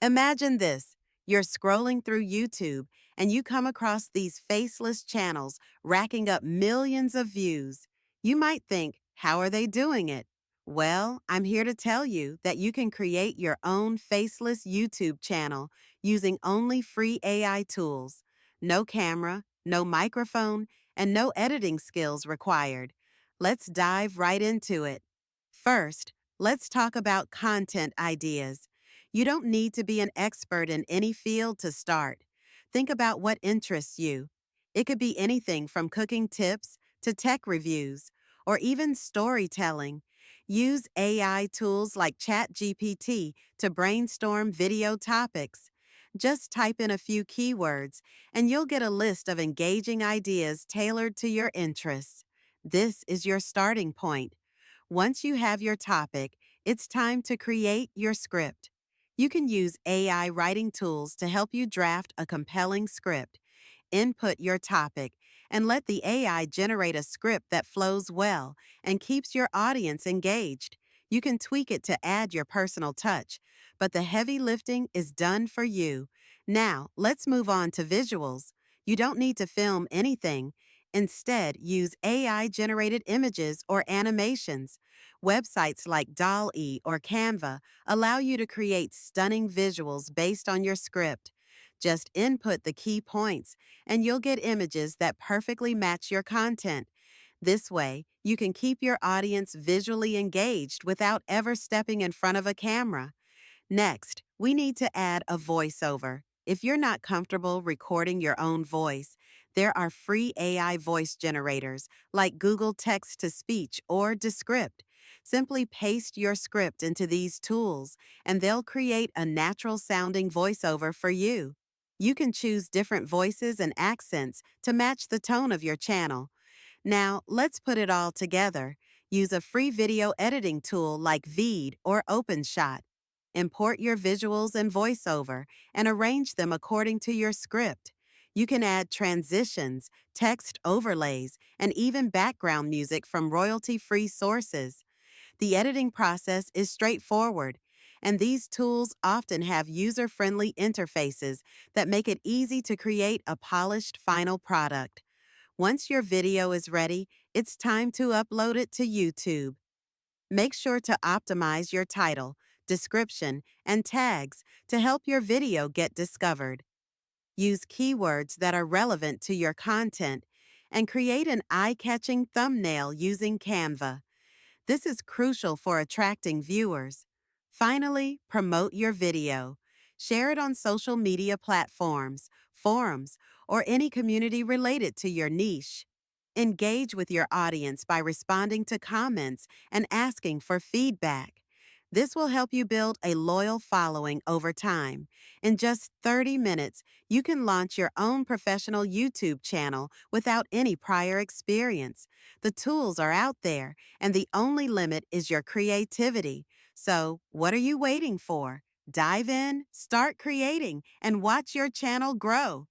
Imagine this. You're scrolling through YouTube and you come across these faceless channels racking up millions of views. You might think, how are they doing it? Well, I'm here to tell you that you can create your own faceless YouTube channel using only free AI tools. No camera, no microphone, and no editing skills required. Let's dive right into it. First, let's talk about content ideas. You don't need to be an expert in any field to start. Think about what interests you. It could be anything from cooking tips to tech reviews or even storytelling. Use AI tools like ChatGPT to brainstorm video topics. Just type in a few keywords and you'll get a list of engaging ideas tailored to your interests. This is your starting point. Once you have your topic, it's time to create your script. You can use AI writing tools to help you draft a compelling script. Input your topic and let the AI generate a script that flows well and keeps your audience engaged. You can tweak it to add your personal touch, but the heavy lifting is done for you. Now, let's move on to visuals. You don't need to film anything. Instead, use AI generated images or animations. Websites like DALL-E or Canva allow you to create stunning visuals based on your script. Just input the key points, and you'll get images that perfectly match your content. This way, you can keep your audience visually engaged without ever stepping in front of a camera. Next, we need to add a voiceover. If you're not comfortable recording your own voice, there are free AI voice generators like Google Text to Speech or Descript. Simply paste your script into these tools, and they'll create a natural sounding voiceover for you. You can choose different voices and accents to match the tone of your channel. Now, let's put it all together. Use a free video editing tool like Veed or OpenShot. Import your visuals and voiceover and arrange them according to your script. You can add transitions, text overlays, and even background music from royalty-free sources. The editing process is straightforward, and these tools often have user-friendly interfaces that make it easy to create a polished final product. Once your video is ready, it's time to upload it to YouTube. Make sure to optimize your title, description, and tags to help your video get discovered. Use keywords that are relevant to your content and create an eye-catching thumbnail using Canva. This is crucial for attracting viewers. Finally, promote your video. Share it on social media platforms, forums, or any community related to your niche. Engage with your audience by responding to comments and asking for feedback. This will help you build a loyal following over time. In just 30 minutes, you can launch your own professional YouTube channel without any prior experience. The tools are out there, and the only limit is your creativity. So, what are you waiting for? Dive in, start creating, and watch your channel grow.